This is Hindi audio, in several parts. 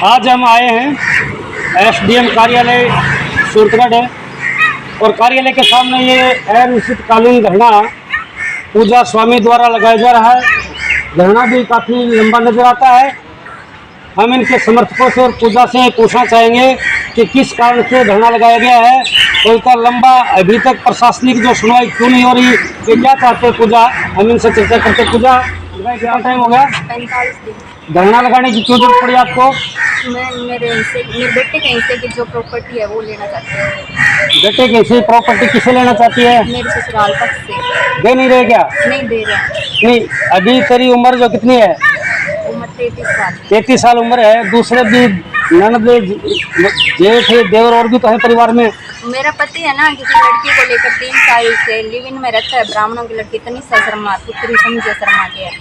आज हम आए हैं एसडीएम कार्यालय सूरतगढ़ है और कार्यालय के सामने ये अनिश्चितकालीन धरना पूजा स्वामी द्वारा लगाया जा रहा है। धरना भी काफ़ी लंबा नजर आता है। हम इनके समर्थकों से और पूजा से पूछना चाहेंगे कि किस कारण से धरना लगाया गया है और इतना लंबा अभी तक प्रशासनिक जो सुनवाई क्यों नहीं हो रही, ये क्या चाहते हैं पूजा। हम इनसे चर्चा करते। पूजा, क्या टाइम हो गया 45 दिन धरना लगाने की? क्यों जरूरत पड़ी आपको? मेरे बेटे के हिस्से की जो प्रॉपर्टी है वो लेना चाहते हैं। बेटे के हिस्से प्रॉपर्टी किसे लेना चाहती है? मेरे ससुराल पक्ष से। दे नहीं रहे क्या? नहीं दे रहे। नहीं, अभी तेरी उम्र जो कितनी है? उम्र 33 साल। 33 साल उम्र है। दूसरे भी ननद जेठ देवर और भी तो है परिवार में। मेरा पति है ना किसी लड़की को लेकर 3 साल से लिव इन में रहता है। ब्राह्मणों की लड़की तनिषा शर्मा, पुत्री समझे शर्मा के है,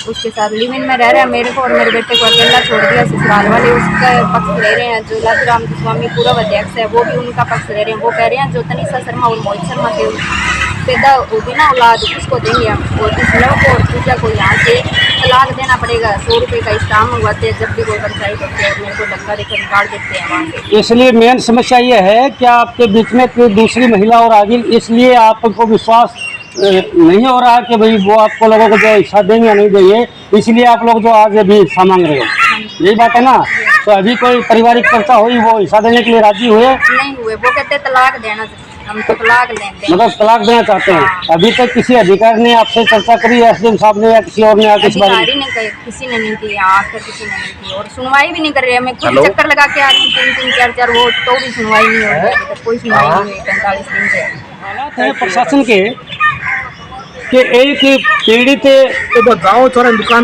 उसके साथ लिव इन में रह रहे हैं। मेरे को और मेरे बेटे को अकेला छोड़ दिया। ससुराल वाले उसका पक्ष ले रहे हैं। जो लाखराम स्वामी पूर्व अध्यक्ष है वो भी उनका पक्ष ले रहे हैं। वो कह रहे हैं जो तनिषा शर्मा और मोहित शर्मा के पैदा होगी ना औलाद, उसको देंगे हम। और इस लव को और पूजा को यहाँ से तलाक देना पड़ेगा। 100 रुपये का स्टाम मंगवाते हैं जब भी कोई पंचायत होती है। मेरे को धक्का देकर निकाल देते हैं वहाँ से। इसलिए मेन समस्या ये है कि आपके बीच में कोई दूसरी महिला और आ गई, इसलिए आपको विश्वास नहीं हो रहा कि भाई वो आपको लोगों को जो हिस्सा देंगे या नहीं देंगे, इसलिए आप लोग जो आज अभी हिस्सा मांग रहे हो। यही बात है ना? तो अभी कोई पारिवारिक चर्चा हुई, वो हिस्सा देने के लिए राजी हुए? नहीं हुए। वो कहते तलाक देना, हम तो तलाक देंगे। मतलब तलाक देना चाहते हैं। अभी तक किसी अधिकारी ने आपसे चर्चा करी, एसडीएम साहब ने या किसी और ने? अधिकारी ने किसी ने नहीं की, आकर किसी ने नहीं की और सुनवाई भी नहीं कर रहे। मैं खुद चक्कर लगा के आ रही हूँ 3-3, 4-4 वो, तो भी सुनवाई नहीं हो रही है। कोई सुनवाई नहीं हुई 45 दिन से। हालात है प्रशासन के कि एक पीड़ित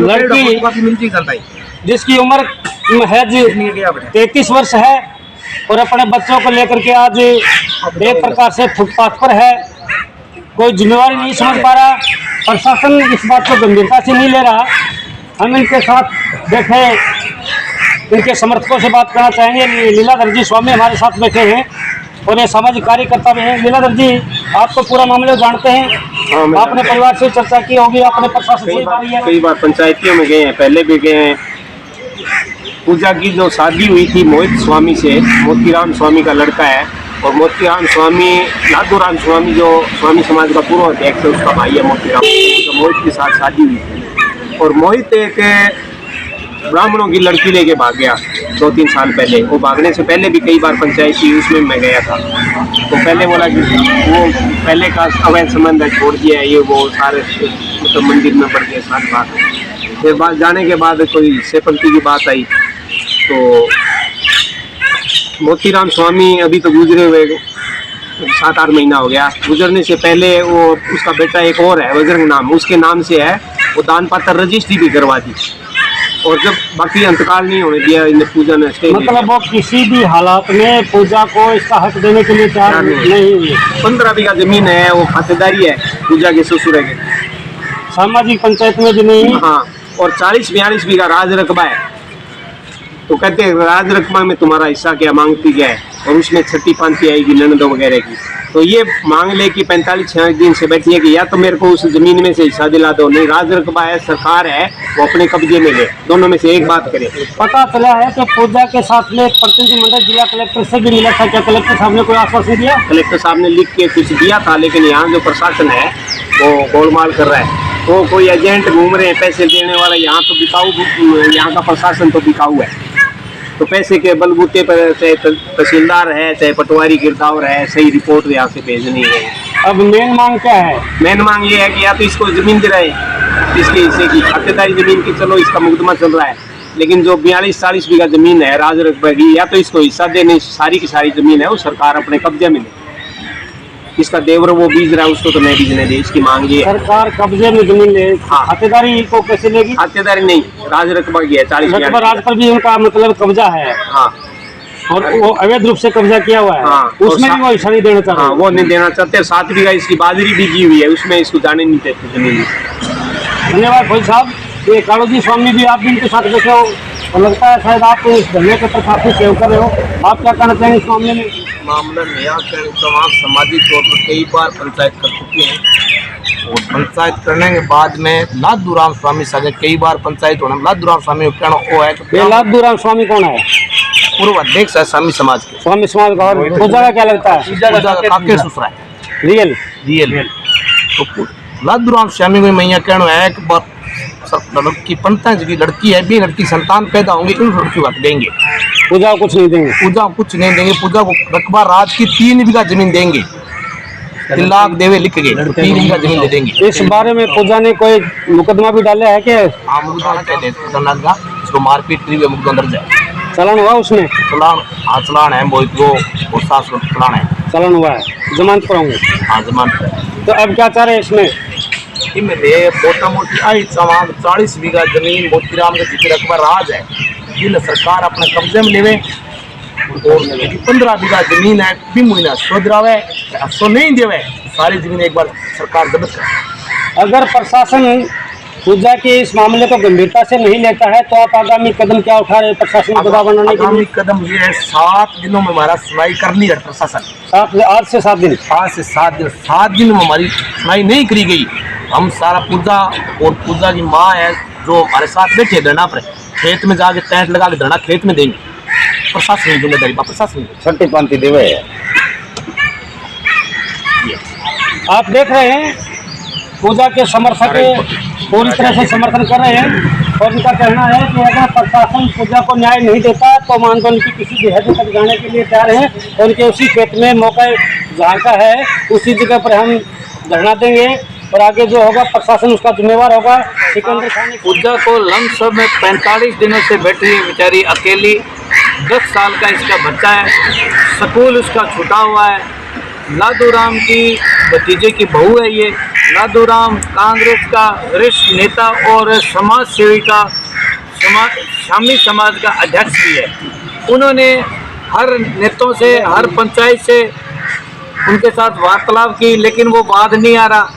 लड़की जिसकी उम्र महज 33 वर्ष है और अपने बच्चों को लेकर के आज एक प्रकार से फुटपाथ पर है, कोई जिम्मेवारी नहीं समझ पा रहा। प्रशासन इस बात को गंभीरता से नहीं ले रहा। हम इनके साथ बैठे इनके समर्थकों से बात करना चाहेंगे। लीलाधर जी स्वामी हमारे साथ बैठे हैं और ये सामाजिक कार्यकर्ता भी हैं। लीलाधर जी, आप तो पूरा मामले जानते हैं। आपने परिवार से चर्चा की होगी, आपने प्रशासन से कई बार पंचायतियों में गए हैं, पहले भी गए हैं। पूजा की जो शादी हुई थी मोहित स्वामी से, मोतीराम स्वामी का लड़का है, और मोतीराम स्वामी लादूराम स्वामी जो स्वामी समाज का पूर्व अध्यक्ष है उसका भाई है मोतीराम। तो मोहित के साथ शादी हुई थी और मोहित एक ब्राह्मणों की लड़की लेके भाग गया 2-3 साल पहले। वो भागने से पहले भी कई बार पंचायत की उसमें मैं गया था। तो पहले बोला कि वो पहले का अवैध संबंध है, छोड़ दिया है, ये वो सारे मतलब मंदिर में बढ़ गए सारी बात। फिर बाद जाने के बाद कोई सेपल्टी की बात आई तो मोतीराम स्वामी अभी तो गुजरे हुए 7-8 महीना हो गया। गुजरने से पहले वो उसका बेटा एक और है बजरंग नाम, उसके नाम से है, वो दान पात्र रजिस्ट्री भी करवा दी। और जब बाकी अंतकाल नहीं होने दिया इन पूजा ने स्टे, मतलब वो किसी भी हालात में पूजा को इसका हक देने के लिए तैयार नहीं हुई। 15 बीघा जमीन है, वो खातेदारी है पूजा के ससुर के, सामाजिक पंचायत में भी नहीं। हाँ, और 40-42 बीघा राज रकबा है। तो कहते हैं राज रकबा में तुम्हारा हिस्सा क्या मांगती क्या है, और उसमें छठी पांती आएगी ननदों वगैरह की। तो ये मांग ले कि 45-46 दिन से बैठी है कि या तो मेरे को उस जमीन में से हिस्सा दिला दो, नहीं राज रकबा है, सरकार है, वो अपने कब्जे में ले, दोनों में से एक बात करे। पता चला है कि पूजा के साथ में प्रतिनिधिमंडल जिला कलेक्टर से भी मिला था। क्या कलेक्टर साहब ने कोई आश्वासन दिया? कलेक्टर साहब ने लिख के कुछ दिया था, लेकिन यहाँ जो प्रशासन है वो गोलमाल कर रहा है। तो कोई एजेंट घूम रहे हैं पैसे देने वाला, यहाँ तो बिकाऊ, यहाँ का प्रशासन तो बिकाऊ है। तो पैसे के बलबूते पर चाहे तहसीलदार है, चाहे पटवारी गिरदावर है, सही रिपोर्ट यहाँ से भेजनी है। अब मेन मांग क्या है? मेन मांग ये है कि या तो इसको जमीन दिलाए, इसके हिस्से की खातेदारी जमीन की, चलो इसका मुकदमा चल रहा है, लेकिन जो 42-40 बीघा जमीन है राज रकबा की, या तो इसको हिस्सा देने, सारी की सारी जमीन है वो सरकार अपने कब्जे में ले। इसका देवर वो बीज रहा है, उसको तो नहीं बीजने दे, इसकी मांग ये। सरकार कब्जे में जमीन ले, खातेदारी को कैसे लेगी? खातेदारी नहीं, राज रकबा की है 40 रकबा राज पर भी उनका मतलब कब्जा है। हाँ, और वो अवैध रूप से कब्जा किया हुआ है। हाँ, उसमें भी वो हिस्सा नहीं देना चाहते। हाँ, वो नहीं देना चाहते। 7 बीघा इसकी बाजरी बीजी हुई है, उसमें इसको जाने नहीं देते जमीन। धन्यवाद भाई साहब। ये कालू जी स्वामी भी आप भी इनके साथ बैठे हो और लगता है शायद आप इस धरने के प्रति काफी सेव कर रहे हो। आप क्या कहना चाहेंगे इस मामले में? मामला नया तमाम सामाजिक तौर पर कई बार पंचायत कर चुके हैं और पंचायत करने के बाद में लादूराम स्वामी सागे कई बार पंचायत होने लादूराम स्वामी को कहना वो है कि ये लादूराम स्वामी कौन है? पूर्व अध्यक्ष है स्वामी समाज के। स्वामी समाज का। और पूजा का क्या लगता है? पूजा का काके ससुरा है रियल रियल। तो लादूराम स्वामी को मैया कहना है कि की पंचायत की लड़की है भी लड़की संतान पैदा होंगे इन लड़की बात देंगे। पूजा को कुछ नहीं देंगे। पूजा को कुछ नहीं देंगे। पूजा को रकबा राज की 3 बीघा जमीन देंगे। 3 लाख देवे लिख गए 3 बीघा जमीन दे देंगे। इस बारे में पूजा ने कोई मुकदमा भी डाला है क्या? हाँ मुकदमा का इसको मारपीट करी मुकदमा दर्ज है। चलन हुआ उसमें? चलान हाँ चलान है मोहित को और 700 चलान है। चलन हुआ है। जमानत पर होंगे? हाँ जमानत है। तो अब क्या चाह रहे हैं इसमें? मोटा मोटी आई 40 बीघा जमीन मोतीराम के जितने रकबा राज है जिन सरकार अपने कब्जे में लेवे और 15 बीघा जमीन है भी महीना शोध रहा है सो नहीं देवे सारी जमीन एक बार सरकार जब्त करे। अगर प्रशासन पूजा के इस मामले को गंभीरता से नहीं लेता है तो आप आगामी कदम क्या उठा रहे हैं प्रशासन को दबाव बनाने के लिए? कदम ये है 7 दिनों में हमारा सुनवाई करनी है प्रशासन। आज से 7 दिन? आज से 7 दिन में हमारी सुनवाई नहीं करी गई। हम सारा पूजा और पूजा की माँ है जो हमारे साथ बैठे धरना पर खेत में जाके टेंट लगा के धरना खेत में देंगे। प्रशासन की जिम्मेदारी प्रशासन छठी पांति देवे है। आप देख रहे हैं पूजा के समर्थक पूरी तरह से समर्थन कर रहे हैं और उनका कहना है कि अगर प्रशासन पूजा को न्याय नहीं देता तो मान उनकी किसी भी हद तक जाने के लिए तैयार हैं और उनके उसी खेत में मौका जहाँ का है उसी जगह पर हम धरना देंगे और आगे जो होगा प्रशासन उसका जिम्मेवार होगा। सिकंदर खान पूजा को लमसम में 45 दिनों से बैठी है बेचारी अकेली। 10 साल का इसका बच्चा है। स्कूल उसका छूटा हुआ है। लादूराम की भतीजे की बहू है ये। लादूराम कांग्रेस का वरिष्ठ नेता और समाज सेवी का शामी समाज का अध्यक्ष भी है। उन्होंने हर नेताओं से हर पंचायत से उनके साथ वार्तालाप की लेकिन वो बात नहीं आ रहा।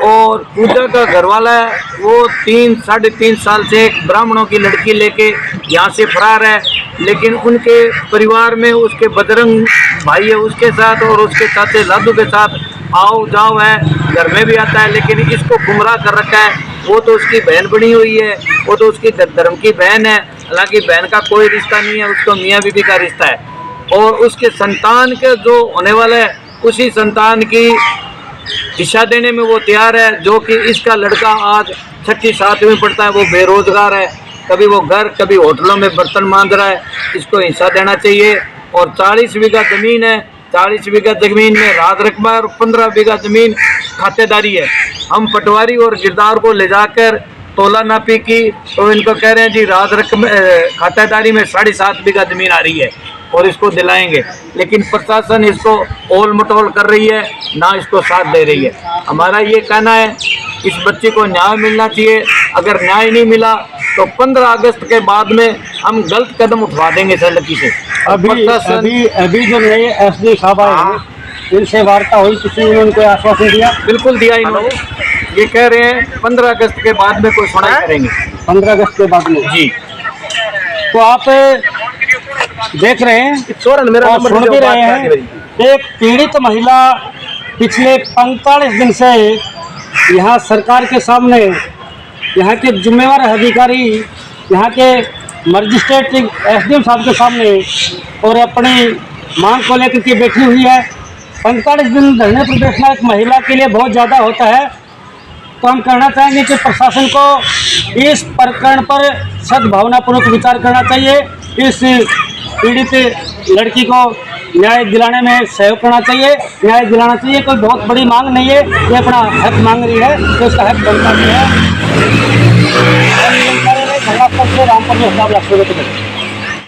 और पूजा का घरवाला है वो 3-3.5 साल से एक ब्राह्मणों की लड़की लेके यहाँ से फरार है लेकिन उनके परिवार में उसके बजरंग भाई है उसके साथ और उसके चाचे लादू के साथ आओ जाओ है। घर में भी आता है लेकिन इसको गुमराह कर रखा है। वो तो उसकी बहन बनी हुई है। वो तो उसकी धर्म की बहन है। हालांकि बहन का कोई रिश्ता नहीं है उसको मियाँ बीबी का रिश्ता है। और उसके संतान के जो होने वाला है उसी संतान की दिशा देने में वो तैयार है। जो कि इसका लड़का आज 6ठी-7वीं पढ़ता है। वो बेरोजगार है। कभी वो घर कभी होटलों में बर्तन मांज रहा है। इसको हिस्सा देना चाहिए। और 40 बीघा ज़मीन है। 40 बीघा ज़मीन में राज रकबा और 15 बीघा ज़मीन खातेदारी है। हम पटवारी और गिरदार को ले जाकर तोला नापी की तो इनको कह रहे हैं जी राज रकम खातेदारी में 7.5 बीघा ज़मीन आ रही है और इसको दिलाएंगे। लेकिन प्रशासन इसको ओल मटोल कर रही है ना इसको साथ दे रही है। हमारा ये कहना है इस बच्चे को न्याय मिलना चाहिए। अगर न्याय नहीं मिला तो 15 अगस्त के बाद में हम गलत कदम उठवा देंगे सर लड़की से। अभी जो नए एसडी साहब आए हैं इनसे वार्ता हुई किसी ने उनको आश्वासन दिया? बिल्कुल दिया इन्होंने। ये कह रहे हैं 15 अगस्त के बाद में कोई सुनवाई करेंगे। 15 अगस्त के बाद में जी। तो आप देख रहे हैं और सुन भी रहे हैं एक पीड़ित महिला पिछले 45 दिन से यहाँ सरकार के सामने यहाँ के जिम्मेवार अधिकारी यहाँ के मजिस्ट्रेट एसडीएम साहब के सामने और अपनी मांग को लेकर के बैठी हुई है। 45 दिन धरने पर बैठना एक महिला के लिए बहुत ज़्यादा होता है। तो हम कहना चाहेंगे कि प्रशासन को इस प्रकरण पर सद्भावनापूर्वक विचार करना चाहिए। इस पीड़ित लड़की को न्याय दिलाने में सहयोग करना चाहिए। न्याय दिलाना चाहिए। कोई बहुत बड़ी मांग नहीं है। ये अपना हक मांग रही है तो उसका हक बनता भी है। रामपुर में हिसाब रखते हुए